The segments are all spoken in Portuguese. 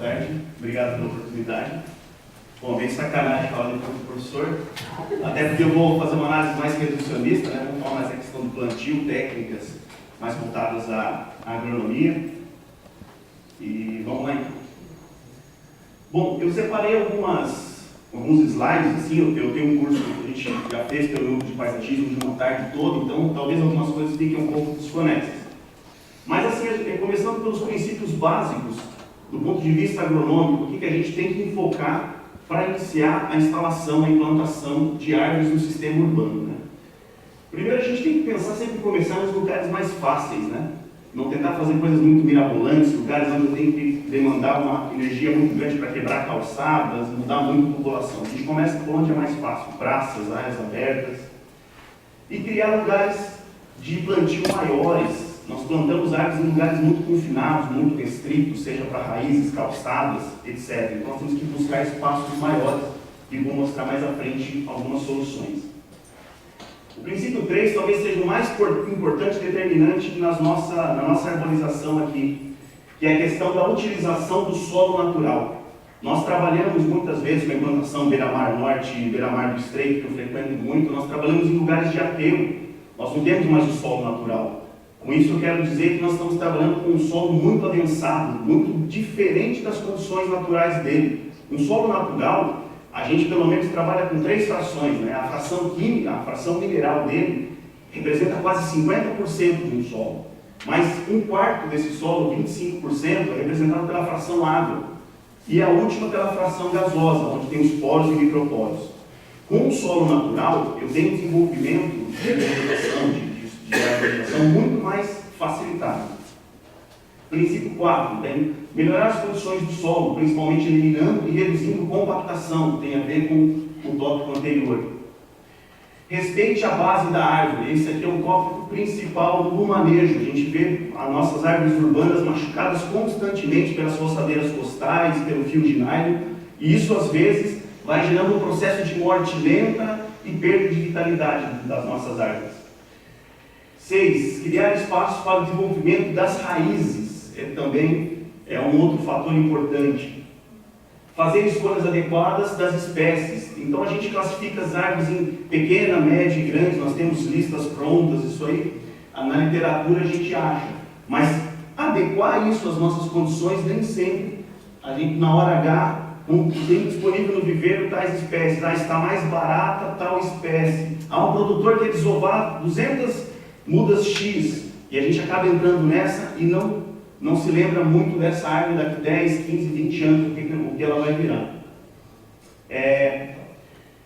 tarde. Obrigado pela oportunidade. Bom, bem sacanagem falar depois do professor, até porque eu vou fazer uma análise mais reducionista, né? Vamos falar mais da questão do plantio, técnicas mais voltadas à agronomia. E vamos lá então. Bom, eu separei alguns slides, assim, eu tenho um curso que a gente já fez pelo grupo de paisagismo de uma tarde toda, então talvez algumas coisas fiquem um pouco desconexas. Mas assim, começando pelos princípios básicos, do ponto de vista agronômico, o que a gente tem que enfocar para iniciar a instalação, a implantação de árvores no sistema urbano, né? Primeiro a gente tem que pensar sempre em começar nos lugares mais fáceis, né? Não tentar fazer coisas muito mirabolantes, lugares onde eu tenho que demandar uma energia muito grande para quebrar calçadas, mudar muito a população. A gente começa por onde é mais fácil, praças, áreas abertas, e criar lugares de plantio maiores. Nós plantamos árvores em lugares muito confinados, muito restritos, seja para raízes, calçadas, etc. Então nós temos que buscar espaços maiores e vou mostrar mais à frente algumas soluções. O princípio 3 talvez seja o mais importante e determinante na nossa arborização aqui, que é a questão da utilização do solo natural. Nós trabalhamos muitas vezes com a implantação beira-mar norte e beira-mar do estreito, que eu frequento muito, nós trabalhamos em lugares de aterro, nós não temos mais o solo natural. Com isso eu quero dizer que nós estamos trabalhando com um solo muito adensado, muito diferente das condições naturais dele. Um solo natural, a gente pelo menos trabalha com 3 frações, né? A fração química, a fração mineral dele, representa quase 50% de um solo. Mas 1/4 desse solo, 25%, é representado pela fração água. E a última pela fração gasosa, onde tem os poros e microporos. Com o solo natural, eu tenho desenvolvimento de vegetação, de arborização muito mais facilitado. Princípio 4, melhorar as condições do solo, principalmente eliminando e reduzindo compactação, tem a ver com o tópico anterior. Respeite a base da árvore, esse aqui é o tópico principal do manejo. A gente vê as nossas árvores urbanas machucadas constantemente pelas roçadeiras costais, pelo fio de nylon, e isso às vezes vai gerando um processo de morte lenta e perda de vitalidade das nossas árvores. 6. Criar espaços para o desenvolvimento das raízes também é um outro fator importante. Fazer escolhas adequadas das espécies. Então a gente classifica as árvores em pequena, média e grande, nós temos listas prontas, isso aí na literatura a gente acha. Mas adequar isso às nossas condições, nem sempre a gente na hora H tem disponível no viveiro tais espécies, está mais barata tal espécie. Há um produtor que quer desovar 200 mudas X, e a gente acaba entrando nessa e não se lembra muito dessa árvore daqui 10, 15, 20 anos, o que ela vai virar.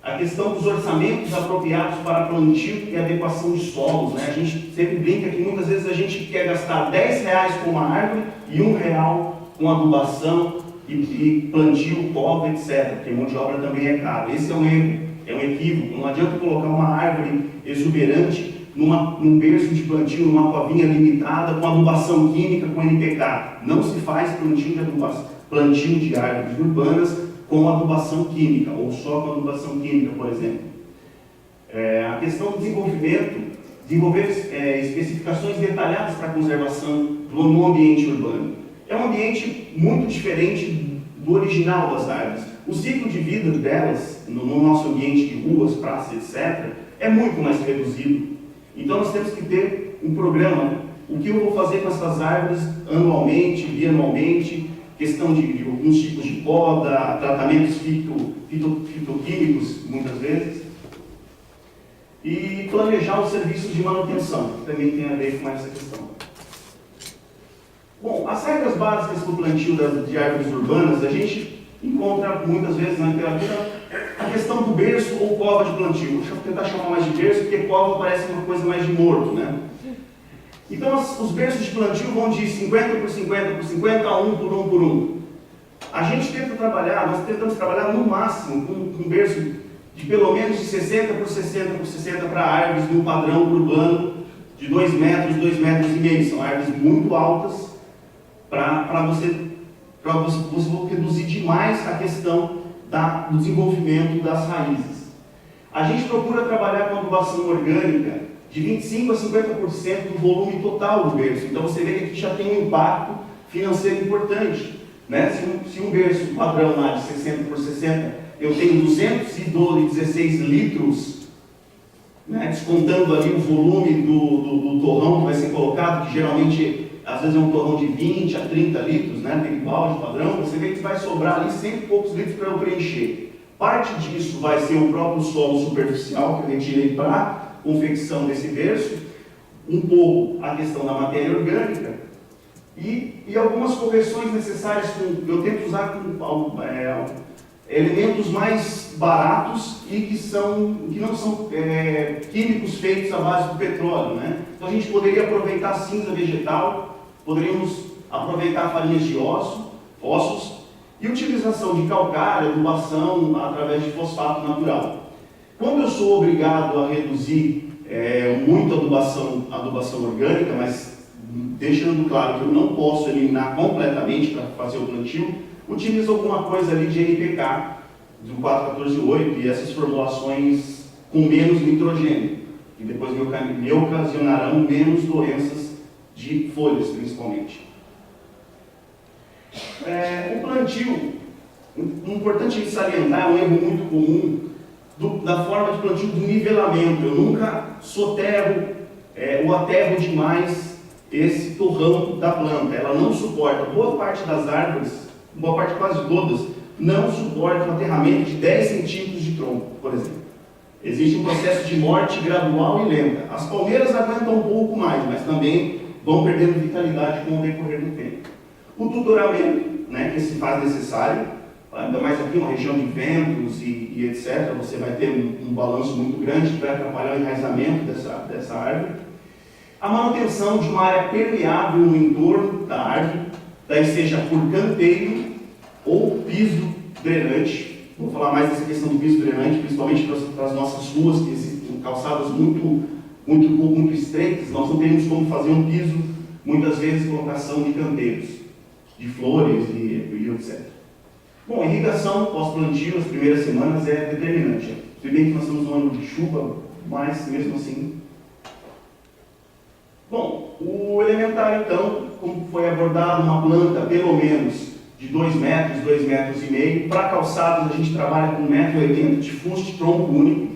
A questão dos orçamentos apropriados para plantio e adequação de solos, né? A gente sempre brinca que muitas vezes a gente quer gastar R$10 com uma árvore e R$1 com adubação e plantio, poda, etc. Porque mão de obra também é caro. Esse é um erro, é um equívoco. Não adianta colocar uma árvore exuberante num berço de plantio, numa covinha limitada, com adubação química, com NPK. Não se faz plantio de árvores urbanas com adubação química, ou só com adubação química, por exemplo. A questão do desenvolver especificações detalhadas para a conservação no ambiente urbano. É um ambiente muito diferente do original das árvores. O ciclo de vida delas, no nosso ambiente de ruas, praças, etc., é muito mais reduzido. Então nós temos que ter um programa, o que eu vou fazer com essas árvores anualmente, bianualmente, questão de alguns tipos de poda, tratamentos fitoquímicos, muitas vezes, e planejar os serviços de manutenção, que também tem a ver com essa questão. Bom, as regras básicas para o plantio de árvores urbanas, a gente encontra muitas vezes na literatura a questão do berço ou cova de plantio. Deixa eu tentar chamar mais de berço, porque cova parece uma coisa mais de morto, né? Então, os berços de plantio vão de 50 por 50 por 50 a 1 por 1 por 1. A gente nós tentamos trabalhar no máximo com um berço de pelo menos de 60 por 60 por 60 para árvores num padrão urbano de 2 metros, 2,5 metros. São árvores muito altas para você reduzir demais a questão do desenvolvimento das raízes. A gente procura trabalhar com adubação orgânica de 25% a 50% do volume total do berço. Então você vê que aqui já tem um impacto financeiro importante. né? Se um berço padrão lá de 60 por 60, eu tenho 216 litros, né? Descontando ali o volume do torrão que vai ser colocado, que geralmente, às vezes é um torrão de 20 a 30 litros, né? Tem balde padrão, você vê que vai sobrar ali 100 e poucos litros para eu preencher. Parte disso vai ser o próprio solo superficial que eu retirei para a confecção desse berço, um pouco a questão da matéria orgânica e algumas correções necessárias. Eu tento usar com elementos mais baratos e que não são químicos feitos à base do petróleo, né? Então a gente poderia aproveitar cinza vegetal, poderíamos aproveitar farinhas de ossos e utilização de calcário, adubação através de fosfato natural. Quando eu sou obrigado a reduzir muito a adubação orgânica, mas deixando claro que eu não posso eliminar completamente para fazer o plantio, utilizo alguma coisa ali de NPK, do 4,14,8 e essas formulações com menos nitrogênio, que depois me ocasionarão menos doenças de folhas, principalmente. O plantio, importante salientar, é um erro muito comum da forma de plantio do nivelamento. Eu nunca soterro ou aterro demais esse torrão da planta. Ela não suporta, boa parte das árvores, boa parte quase todas, não suporta um aterramento de 10 centímetros de tronco, por exemplo. Existe um processo de morte gradual e lenta. As palmeiras aguentam um pouco mais, mas também vão perdendo vitalidade com o decorrer do tempo. O tutoramento, né, que se faz necessário, ainda mais aqui uma região de ventos e etc., você vai ter um balanço muito grande que vai atrapalhar o enraizamento dessa árvore. A manutenção de uma área permeável no entorno da árvore, daí seja por canteiro ou piso drenante. Vou falar mais dessa questão do piso drenante, principalmente para as nossas ruas, que existem calçadas muito estreitas. Nós não temos como fazer um piso, muitas vezes colocação de canteiros, de flores e etc. Bom, irrigação pós-plantio, as primeiras semanas é determinante. Se bem que nós estamos no ano de chuva, mas mesmo assim. Bom, o elementar então, como foi abordado, uma planta pelo menos de 2 metros, 2,5 metros. Para calçados a gente trabalha com 1,80 m de fuste tronco único,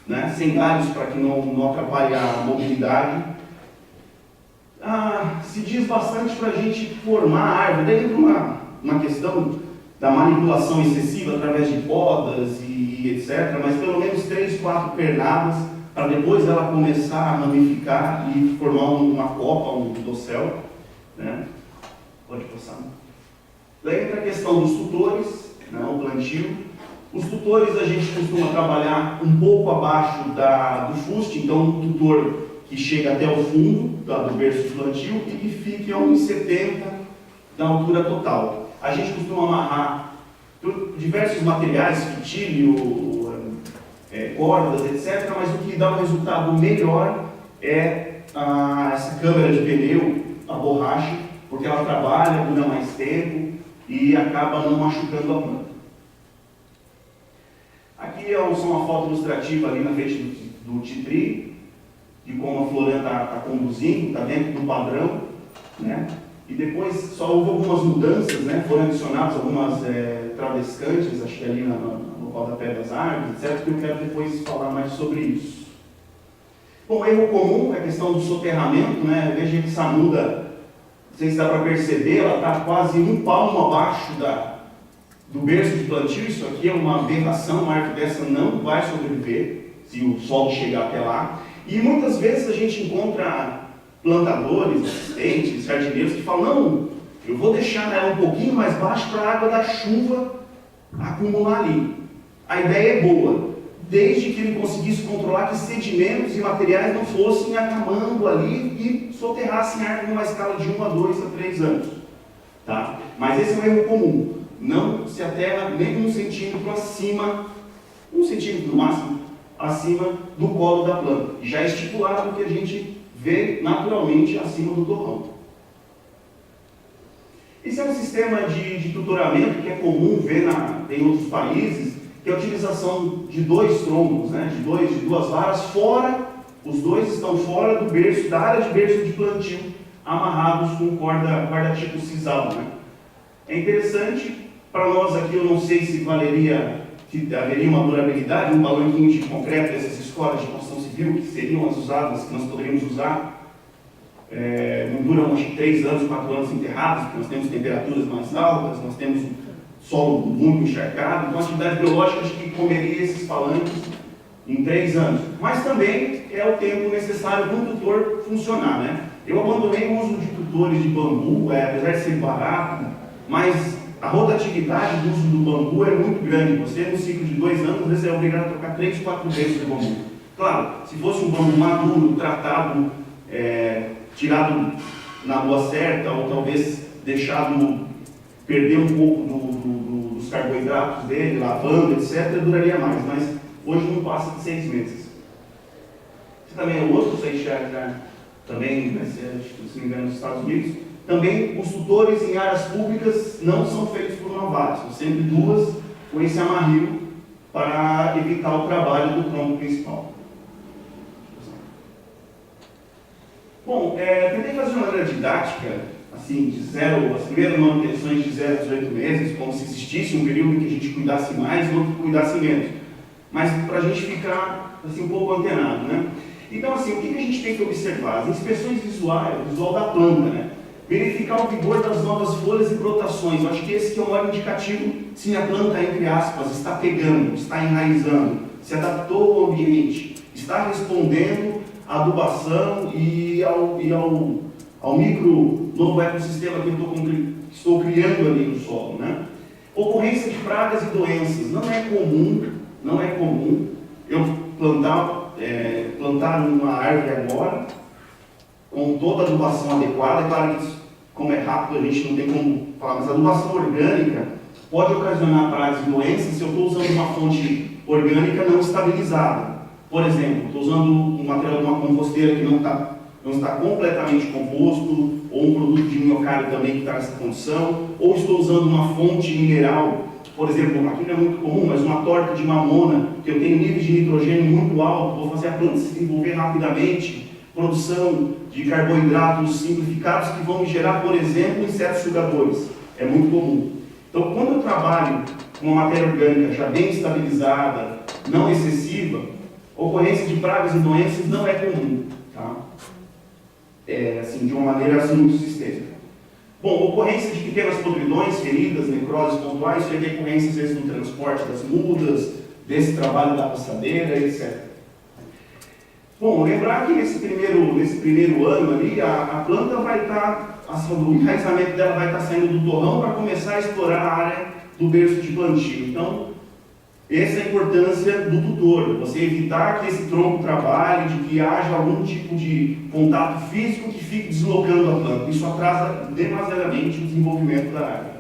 né? Sem galhos para que não atrapalhe a mobilidade. Se diz bastante para a gente formar a árvore, daí entra uma questão da manipulação excessiva através de podas e etc., mas pelo menos 3, 4 pernadas, para depois ela começar a ramificar e formar uma copa, um dossel, né? Pode passar. Daí entra a questão dos tutores, né, o plantio. Os tutores a gente costuma trabalhar um pouco abaixo do fuste, então um tutor que chega até o fundo do berço de plantio e que fique a 1,70 m da altura total. A gente costuma amarrar diversos materiais, fitilho, cordas, etc., mas o que dá um resultado melhor é essa câmara de pneu, a borracha, porque ela trabalha, dura mais tempo e acaba não machucando a planta. Aqui só uma foto ilustrativa ali na frente do titri, de como a floresta está conduzindo, está dentro do padrão, né? E depois só houve algumas mudanças, né? Foram adicionadas algumas travescantes, acho que ali no rodapé das árvores, etc., que eu quero depois falar mais sobre isso. Bom, erro comum é a questão do soterramento, né? Veja que essa muda, não sei se dá para perceber, ela está quase um palmo abaixo do berço de plantio. Isso aqui é uma aberração, uma árvore dessa não vai sobreviver se o solo chegar até lá. E muitas vezes a gente encontra plantadores, assistentes, jardineiros que falam: não, eu vou deixar ela um pouquinho mais baixa para a água da chuva acumular ali. A ideia é boa, desde que ele conseguisse controlar que sedimentos e materiais não fossem acamando ali e soterrassem a árvore numa escala de 1 a 2 a 3 anos. Tá? Mas esse é um erro comum. Não se aterra nem 1 centímetro acima, 1 centímetro no máximo, acima do colo da planta. Já é estipulado que a gente vê naturalmente acima do torrão. Esse é um sistema de tutoramento que é comum ver em outros países, que é a utilização de 2 troncos, né, de duas varas, os 2 estão fora do berço, da área de berço de plantio, amarrados com corda tipo sisal, né? É interessante, para nós aqui eu não sei se haveria uma durabilidade, um palanquinho de concreto dessas escolas de construção civil, que seriam as usadas, que nós poderíamos usar, não duram acho que 3 anos, 4 anos enterrados, porque nós temos temperaturas mais altas, nós temos solo muito encharcado, então a atividade biológica acho que comeria esses palanques em 3 anos. Mas também é o tempo necessário para um tutor funcionar, né? Eu abandonei o uso de tutores de bambu, apesar de ser barato, mas a rotatividade do uso do bambu é muito grande. Você, no ciclo de 2 anos, às vezes é obrigado a trocar 3, 4 vezes de bambu. Claro, se fosse um bambu maduro, tratado, tirado na rua certa, ou talvez deixado perder um pouco dos carboidratos dele, lavando, etc., duraria mais, mas hoje não passa de 6 meses. Você também é outro, também vai ser, se não me engano, nos Estados Unidos. Também os tutores em áreas públicas não são feitos por novatos, são sempre 2 com esse amarrio para evitar o trabalho do tronco principal. Bom, tentei fazer uma maneira didática, assim, as primeiras manutenções de 0 a 18 meses, como se existisse um período em que a gente cuidasse mais e outro que cuidasse menos. Mas para a gente ficar assim, um pouco antenado, né? Então, assim, o que a gente tem que observar? As inspeções visual da planta, né? Verificar o vigor das novas folhas e brotações. Eu acho que esse que é o maior indicativo se a planta, entre aspas, está pegando, está enraizando, se adaptou ao ambiente, está respondendo à adubação e ao micro novo ecossistema que eu estou criando ali no solo, né? Ocorrência de pragas e doenças. Não é comum eu plantar uma árvore agora com toda a adubação adequada. É claro que isso, como é rápido, a gente não tem como falar, mas a adubação orgânica pode ocasionar pragas e doenças se eu estou usando uma fonte orgânica não estabilizada. Por exemplo, estou usando um material de uma composteira que não está completamente composto, ou um produto de minhocário também que está nessa condição, ou estou usando uma fonte mineral, por exemplo, aqui não é muito comum, mas uma torta de mamona, que eu tenho níveis de nitrogênio muito alto, vou fazer a planta se desenvolver rapidamente, produção de carboidratos simplificados que vão me gerar, por exemplo, insetos sugadores. É muito comum. Então, quando eu trabalho com uma matéria orgânica já bem estabilizada, não excessiva, ocorrência de pragas e doenças não é comum, tá? Assim, de uma maneira assim, muito sistêmica. Bom, ocorrência de pequenas podridões, feridas, necroses pontuais, isso é decorrência, às vezes, do transporte das mudas, desse trabalho da passadeira, etc. Bom, lembrar que nesse primeiro ano ali, a planta vai estar, o enraizamento dela vai estar saindo do torrão para começar a explorar a área do berço de plantio. Então, essa é a importância do tutor, você evitar que esse tronco trabalhe, de que haja algum tipo de contato físico que fique deslocando a planta. Isso atrasa demasiadamente o desenvolvimento da área.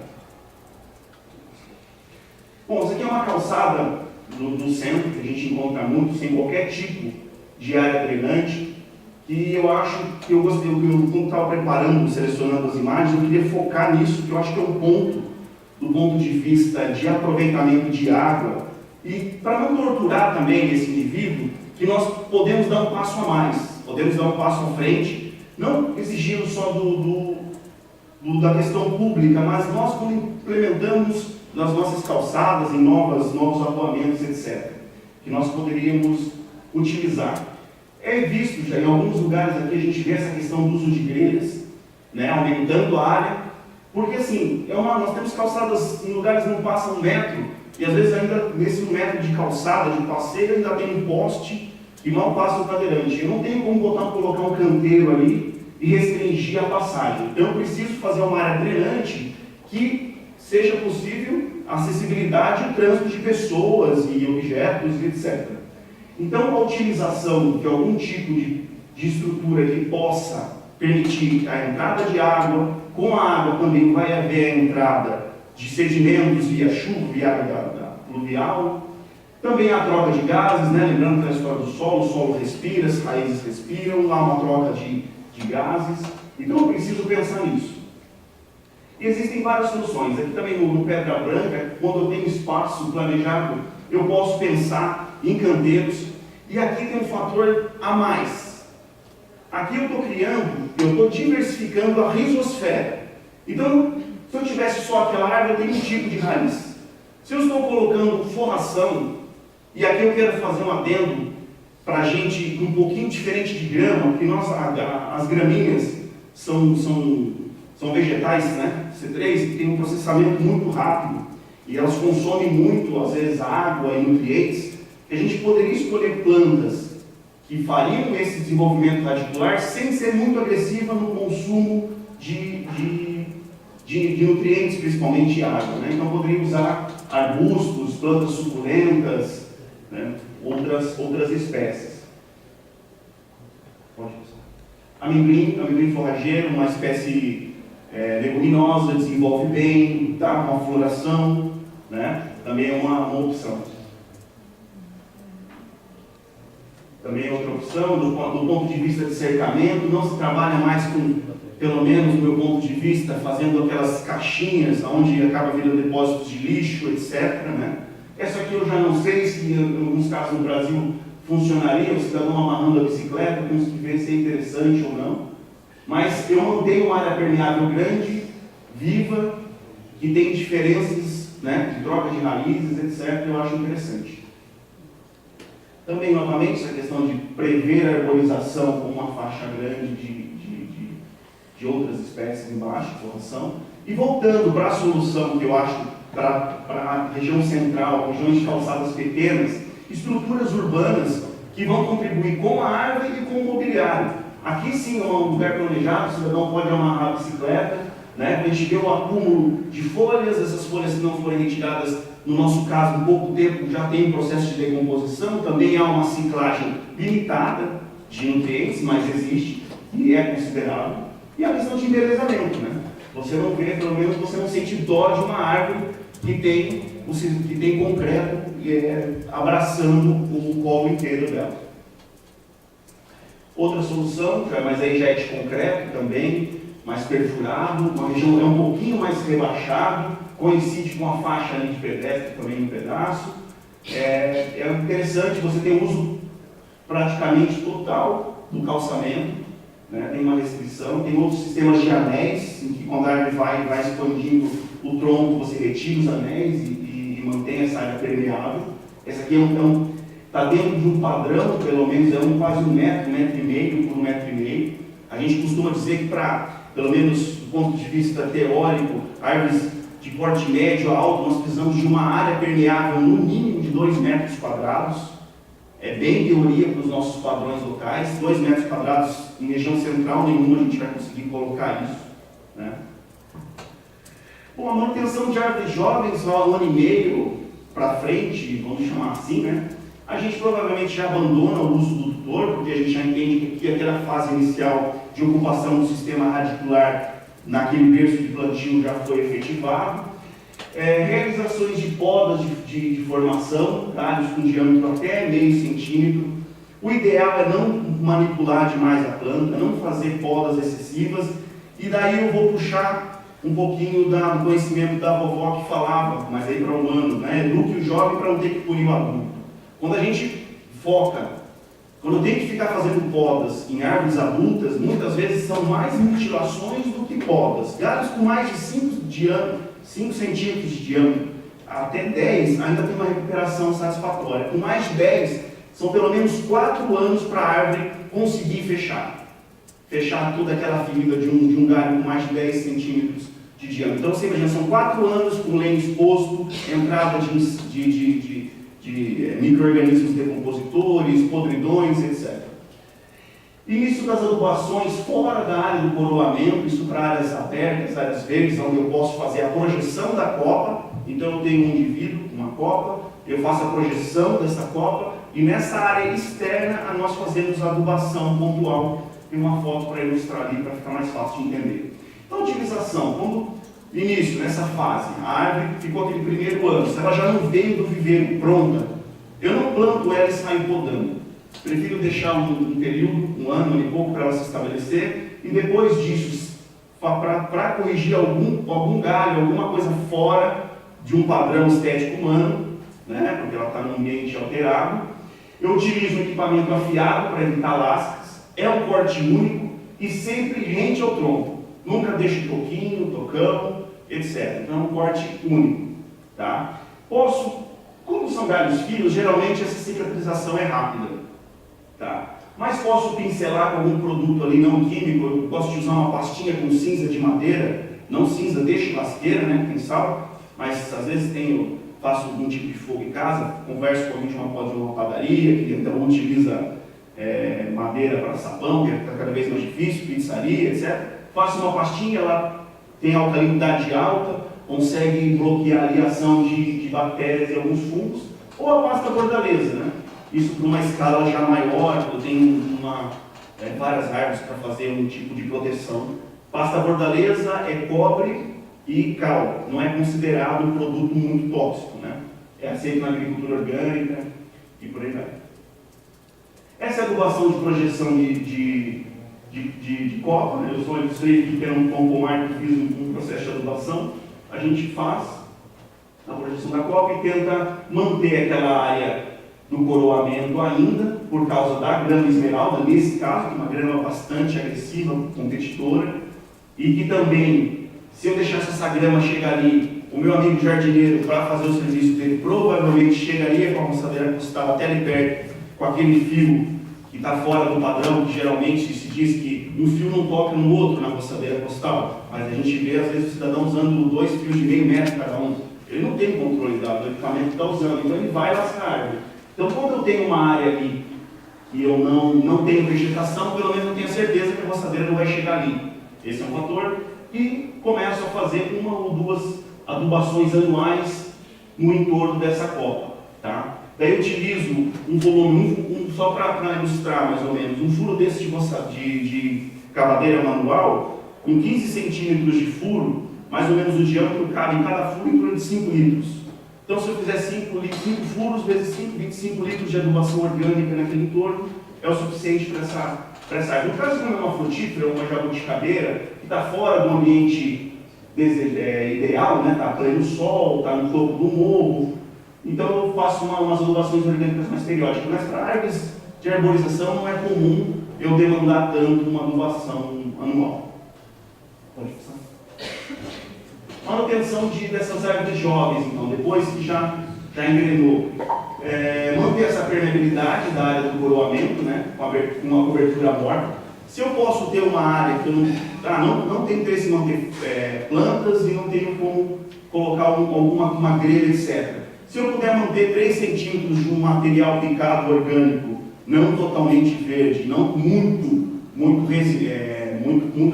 Bom, isso aqui é uma calçada do centro, que a gente encontra muito, sem qualquer tipo de área drenante, e eu acho que eu gostei, quando estava preparando, selecionando as imagens, eu queria focar nisso, que eu acho que é um ponto, do ponto de vista de aproveitamento de água, e para não torturar também esse indivíduo, que nós podemos dar um passo a mais, podemos dar um passo à frente, não exigindo só da questão pública, mas nós como implementamos nas nossas calçadas, em novos atuamentos, etc., que nós poderíamos utilizar. É visto já em alguns lugares aqui, a gente vê essa questão do uso de grelhas, né, aumentando a área, porque assim, nós temos calçadas em lugares que não passam 1 metro, e às vezes ainda nesse 1 metro de calçada, de passeio, ainda tem um poste e mal passa o cadeirante. Eu não tenho como colocar um canteiro ali e restringir a passagem. Então eu preciso fazer uma área drenante que seja possível a acessibilidade e o trânsito de pessoas e objetos, etc. Então a utilização de algum tipo de estrutura que possa permitir a entrada de água, com a água também vai haver a entrada de sedimentos via chuva, via água pluvial, também a troca de gases, né? Lembrando que na história do solo, o solo respira, as raízes respiram, há uma troca de gases, então eu preciso pensar nisso. E existem várias soluções, aqui também no Pedra Branca, quando eu tenho espaço planejado, eu posso pensar em canteiros, e aqui tem um fator a mais. Aqui eu estou diversificando a rizosfera. Então, Se eu tivesse só aquela árvore, eu tenho um tipo de raiz. Se eu estou colocando forração, e aqui eu quero fazer um adendo para a gente um pouquinho diferente de grama, porque as gramíneas são vegetais, né? C3, que tem um processamento muito rápido, e elas consomem muito, às vezes, água e nutrientes, que a gente poderia escolher plantas que fariam esse desenvolvimento radicular sem ser muito agressiva no consumo de nutrientes, principalmente água, né? Então poderia usar arbustos, plantas suculentas, né? outras espécies. Pode passar. Amendoim forrageiro, uma espécie leguminosa, desenvolve bem, dá uma floração, né? Também é uma opção. Também é outra opção, do ponto de vista de cercamento, não se trabalha mais com, pelo menos do meu ponto de vista, fazendo aquelas caixinhas onde acaba virando depósitos de lixo, etc. Né? Essa aqui eu já não sei se em alguns casos no Brasil funcionaria, o cidadão amarrando a bicicleta, como se ver se é interessante ou não. Mas eu mantenho uma área permeável grande, viva, que tem diferenças, né, de troca de raízes, etc. Eu acho interessante. Também, novamente, essa questão de prever a arborização com uma faixa grande de outras espécies embaixo, forração. E voltando para a solução que eu acho para a região central, regiões de calçadas pequenas, estruturas urbanas que vão contribuir com a árvore e com o mobiliário. Aqui sim é um lugar planejado, o cidadão pode amarrar a bicicleta, né? A gente vê o acúmulo de folhas, essas folhas, se não forem retiradas, no nosso caso, em pouco tempo, já tem um processo de decomposição, também há uma ciclagem limitada de nutrientes, mas existe e é considerável. E a questão de embelezamento, né? Você não vê, pelo menos você não sente dó de uma árvore que tem concreto abraçando o colo inteiro dela. Outra solução, mas aí já é de concreto também, mais perfurado, uma região um pouquinho mais rebaixado, coincide com a faixa ali de pedestre também um pedaço. É interessante, você tem uso praticamente total do calçamento, né? Tem uma restrição, tem outros sistemas de anéis, em que quando a árvore vai expandindo o tronco, você retira os anéis e mantém essa área permeável. Essa aqui está dentro de um padrão, pelo menos quase 1 metro, 1,5 metro por 1,5 metro. A gente costuma dizer que pelo menos do ponto de vista teórico, árvores de porte médio a alto, nós precisamos de uma área permeável no mínimo de 2 metros quadrados. É bem teoria para os nossos padrões locais. 2 metros quadrados em região central nenhuma a gente vai conseguir colocar isso, né? Bom, a manutenção de árvores jovens, há 1 ano e meio para frente, vamos chamar assim, né? A gente provavelmente já abandona o uso do tutor, porque a gente já entende que aquela fase inicial de ocupação do sistema radicular naquele berço de plantio já foi efetivado. Realizações de podas de formação, galhos com diâmetro até meio centímetro. O ideal é não manipular demais a planta, não fazer podas excessivas. E daí eu vou puxar um pouquinho do conhecimento da vovó que falava, mas aí para o ano, né? Eduque o jovem para não ter que punir o adulto. Quando a gente foca, quando eu tenho que ficar fazendo podas em árvores adultas, muitas vezes são mais mutilações do que podas. Galhos com mais de 5 centímetros de diâmetro, até 10, ainda tem uma recuperação satisfatória. Com mais de 10, são pelo menos 4 anos para a árvore conseguir fechar toda aquela ferida de um galho com mais de 10 centímetros de diâmetro. Então, você imagina, são 4 anos com lenho exposto, entrada de micro-organismos decompositores, podridões, etc. Início das adubações fora da área do coroamento, isso para áreas abertas, áreas verdes, onde eu posso fazer a projeção da copa. Então eu tenho um indivíduo, uma copa, eu faço a projeção dessa copa, e nessa área externa nós fazemos a adubação pontual. Tem uma foto para ilustrar ali, para ficar mais fácil de entender. Então, utilização, quando início, nessa fase, a árvore ficou aquele primeiro ano, se ela já não veio do viveiro pronta, eu não planto ela e saio podando. Prefiro deixar um período, 1 ano e pouco, para ela se estabelecer, e depois disso, para corrigir algum galho, alguma coisa fora de um padrão estético humano, né, porque ela está num ambiente alterado, eu utilizo um equipamento afiado para evitar lascas, é um corte único e sempre rente ao tronco. Nunca deixo toquinho, tocão, etc. Então é um corte único. Tá? Como são galhos finos, geralmente essa cicatrização é rápida. Tá? Mas posso pincelar com algum produto ali não químico, eu gosto de usar uma pastinha com cinza de madeira, não cinza de churrasqueira, né, tem sal, mas às vezes faço algum tipo de fogo em casa, converso com alguém de uma padaria, que então utiliza madeira para sabão, que está cada vez mais difícil, pizzaria, etc. Faço uma pastinha, ela tem alcalinidade alta, consegue bloquear ali a ação de bactérias e alguns fungos, ou a pasta bordaleza, né? Isso por uma escala já maior, eu tenho várias árvores para fazer um tipo de proteção. Pasta bordaleza é cobre e cal, não é considerado um produto muito tóxico, né? É aceito na agricultura orgânica e por aí vai. Essa é a adubação de projeção de copa, né? Eu sou aqui que é um pomar que fiz um processo de adubação. A gente faz a projeção da copa e tenta manter aquela área do coroamento ainda, por causa da grama esmeralda, nesse caso, que é uma grama bastante agressiva, competidora, e que também, se eu deixasse essa grama chegar ali, o meu amigo jardineiro, para fazer o serviço dele, provavelmente chegaria com a roçadeira costal até ali perto, com aquele fio que está fora do padrão, que geralmente se diz que um fio não toca no outro na roçadeira costal, mas a gente vê às vezes o cidadão usando 2 fios de meio metro cada um. Ele não tem controle do equipamento que está usando, então ele vai lascar a árvore. Então, quando eu tenho uma área ali que eu não tenho vegetação, pelo menos eu tenho certeza que a roçadeira não vai chegar ali. Esse é um fator. E começo a fazer 1 ou 2 adubações anuais no entorno dessa copa. Tá? Daí eu utilizo um volume, só para ilustrar mais ou menos, um furo desse de cavadeira manual, com 15 centímetros de furo, mais ou menos o diâmetro cabe em cada furo em torno de 5 litros. Então, se eu fizer 5 furos vezes 5, 25 litros de adubação orgânica naquele entorno, é o suficiente para essa árvore. No caso, como é uma frutífera ou uma jabuticabeira, que está fora do ambiente ideal, né? Está pleno sol, está no topo do morro, então eu faço umas adubações orgânicas mais periódicas. Mas para árvores de arborização não é comum eu demandar tanto uma adubação anual. Pode passar. Manutenção dessas árvores jovens, então, depois que já engrenou. Manter essa permeabilidade da área do coroamento, né, com uma cobertura morta. Se eu posso ter uma área que eu não tenho interesse em manter plantas e não tenho como colocar alguma grelha, etc. Se eu puder manter 3 centímetros de um material picado orgânico, não totalmente verde, não muito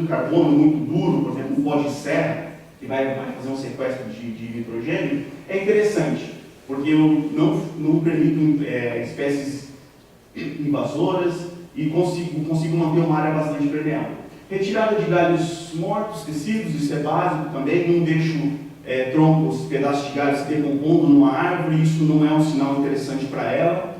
carbono, muito duro, por exemplo, um pó de serra, que vai fazer um sequestro de nitrogênio, é interessante, porque eu não permito espécies invasoras e consigo manter uma área bastante permeável. Retirada de galhos mortos, tecidos, isso é básico também, não deixo troncos, pedaços de galhos se decompondo numa árvore, isso não é um sinal interessante para ela.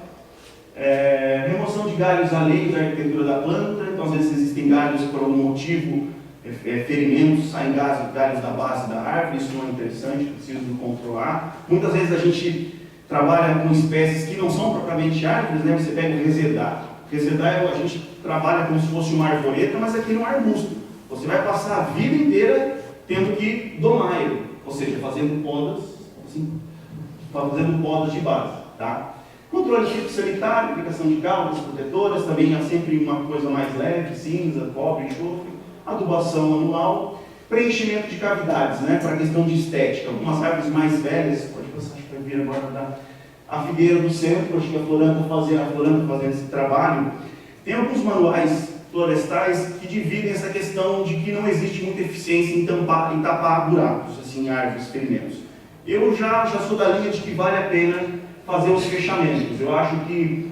Remoção de galhos alheios à arquitetura da planta, então às vezes existem galhos por algum motivo, ferimentos, saem galhos da base da árvore, isso não é interessante, preciso controlar. Muitas vezes a gente trabalha com espécies que não são propriamente árvores, né? Você pega o resedar. Resedar a gente trabalha como se fosse uma arvoreta, mas aqui é um arbusto. Você vai passar a vida inteira tendo que domar ele, ou seja, fazendo podas, assim, fazendo podas de base. Tá? Controle fitossanitário, aplicação de caudas protetoras, também há sempre uma coisa mais leve, cinza, cobre, enxofre. Adubação anual, preenchimento de cavidades, né, para a questão de estética. Algumas árvores mais velhas, pode passar, acho que vai vir agora a figueira do centro, acho que a Floranta fazendo esse trabalho. Tem alguns manuais florestais que dividem essa questão de que não existe muita eficiência em tapar buracos, assim, árvores, ferimentos. Eu já sou da linha de que vale a pena fazer os fechamentos. Eu acho que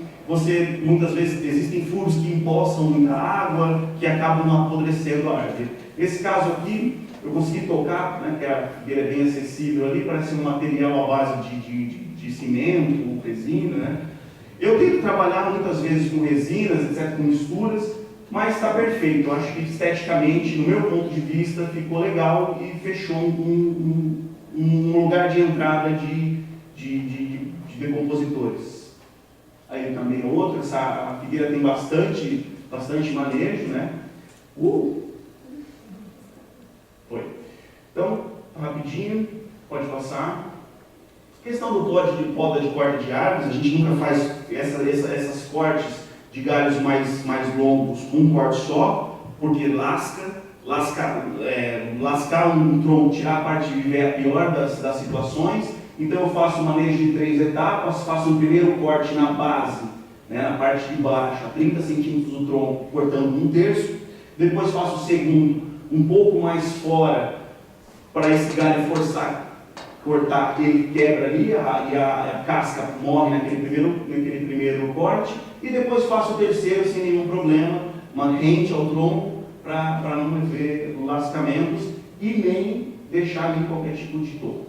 muitas vezes existem furos que empoçam muita água, que acabam não apodrecendo a árvore. Nesse caso aqui, eu consegui tocar, né, que a figueira é bem acessível ali, parece um material à base de cimento, resina, né? Eu tento trabalhar muitas vezes com resinas, etc., com misturas, mas está perfeito. Eu acho que esteticamente, no meu ponto de vista, ficou legal e fechou um lugar de entrada de decompositores. Aí também é outro, a figueira tem bastante manejo, né? Foi. Então, rapidinho, pode passar. Questão do poda de corte de árvores, a gente nunca faz essas cortes de galhos mais longos com um corte só, porque lascar um tronco, tirar a parte de viver a pior das situações. Então eu faço um manejo de 3 etapas, faço um primeiro corte na base, né, na parte de baixo, a 30 centímetros do tronco, cortando 1/3. Depois faço o segundo, um pouco mais fora, para esse galho forçar cortar, ele quebra ali e a casca morre naquele primeiro corte, e depois faço o terceiro sem nenhum problema, uma rente ao tronco para não haver lascamentos e nem deixar ali qualquer tipo de toco.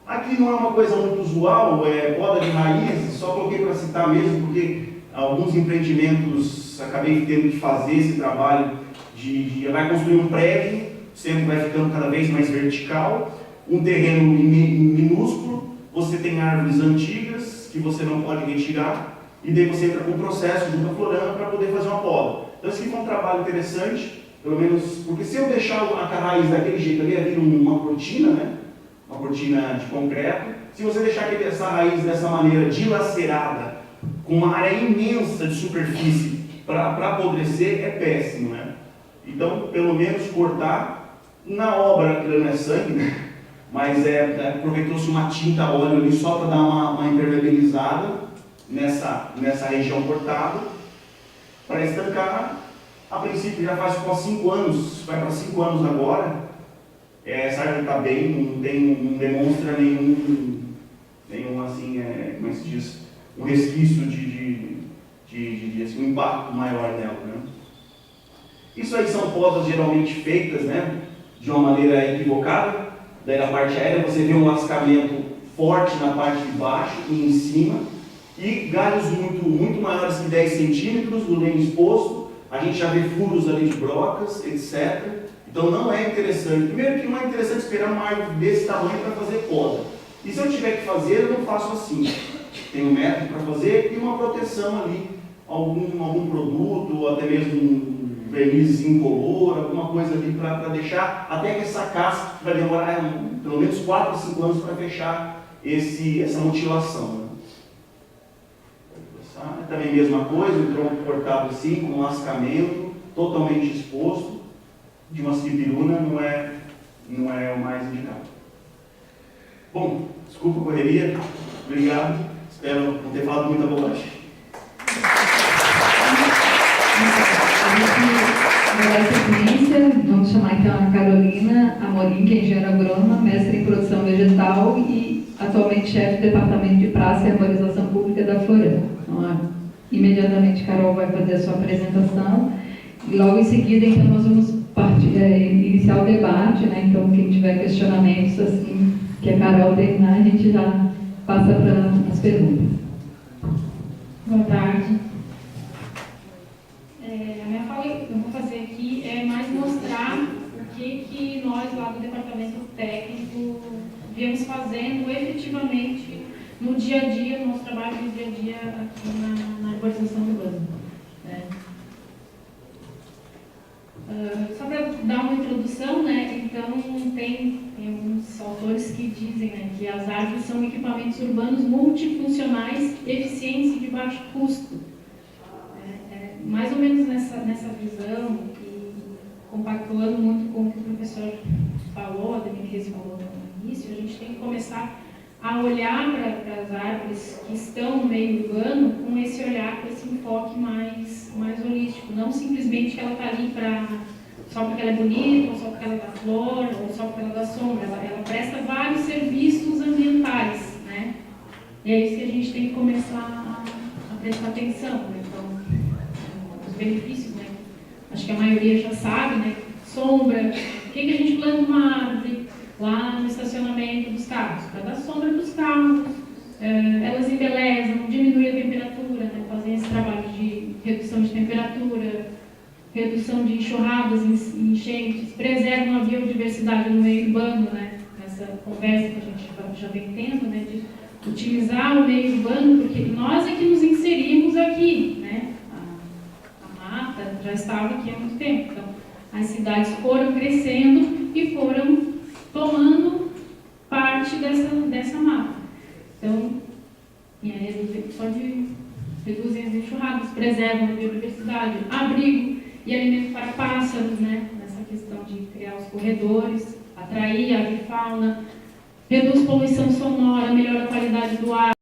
Aqui não é uma coisa muito usual, poda de raiz, só coloquei para citar mesmo, porque alguns empreendimentos acabei tendo que fazer esse trabalho vai construir um prédio, sempre vai ficando cada vez mais vertical, um terreno minúsculo, você tem árvores antigas que você não pode retirar, e daí você entra com um processo junto à florama para poder fazer uma poda. Então esse aqui foi um trabalho interessante, pelo menos, porque se eu deixar a raiz daquele jeito ali, ia vir uma cortina, né? Uma cortina de concreto. Se você deixar essa raiz dessa maneira dilacerada, com uma área imensa de superfície para apodrecer, é péssimo, né? Então, pelo menos cortar, na obra, aquilo não é sangue, né? Mas aproveitou-se uma tinta óleo ali só para dar uma impermeabilizada nessa região cortada, para estancar. A princípio já faz quase 5 anos, vai para 5 anos agora. Essa árvore está bem, não demonstra nenhum assim, como é que se diz, um resquício de assim, um impacto maior nela, né? Isso aí são podas geralmente feitas, né, de uma maneira equivocada. Daí na parte aérea você vê um lascamento forte na parte de baixo e em cima, e galhos muito maiores que 10 centímetros do lenho exposto. A gente já vê furos ali de brocas, etc. Então não é interessante. Primeiro que não é interessante esperar uma árvore desse tamanho para fazer poda. E se eu tiver que fazer, eu não faço assim. Tem um método para fazer e uma proteção ali, algum produto, ou até mesmo um verniz incolor, alguma coisa ali para deixar, até que essa casca vai demorar pelo menos 4 a 5 anos para fechar essa mutilação. Né? Também a mesma coisa, o tronco cortado assim, com um lascamento, totalmente exposto, de uma cipiruna não é o mais indicado. Bom, desculpa a correria, obrigado, espero não ter falado muita bobagem. Vamos chamar então a Carolina Amorim, que é engenheira agrônoma, mestre em produção vegetal e atualmente chefe do Departamento de Praça e Arborização Pública da Florama. Então, imediatamente Carol vai fazer a sua apresentação e logo em seguida então nós vamos iniciar o debate, né? Então quem tiver questionamentos assim que a Carol terminar, a gente já passa para as perguntas. Boa tarde. A minha fala que eu vou fazer aqui é mais mostrar o que nós lá do departamento técnico viemos fazendo efetivamente no dia a dia, no nosso trabalho no dia a dia aqui na arborização urbana. Né? Só para dar uma introdução, né? Então tem alguns autores que dizem, né, que as árvores são equipamentos urbanos multifuncionais, eficientes e de baixo custo. Mais ou menos nessa visão, e compactuando muito com o que o professor falou, a Denise falou no início, a gente tem que começar a olhar para as árvores que estão no meio urbano com esse olhar, com esse enfoque mais holístico, não simplesmente que ela está ali só porque ela é bonita, ou só porque ela dá flor, ou só porque ela dá sombra. Ela presta vários serviços ambientais, né? E é isso que a gente tem que começar a prestar atenção, né? Então, os benefícios, né? Acho que a maioria já sabe, né? Sombra. Por que a gente planta uma árvore lá no estacionamento dos carros? Para dar sombra dos carros. Elas embelezam, diminuem a temperatura, né? Fazem esse trabalho de redução de temperatura, redução de enxurradas e enchentes, preservam a biodiversidade no meio urbano, né? Nessa conversa que a gente já vem tendo, né? De utilizar o meio urbano, porque nós é que nos inserimos aqui, né? A mata já estava aqui há muito tempo. Então, as cidades foram crescendo e foram dessa mata. Então, reduzem as enxurradas, preservam a biodiversidade, abrigo e alimento para pássaros, né? Nessa questão de criar os corredores, atrair a avifauna, reduz poluição sonora, melhora a qualidade do ar.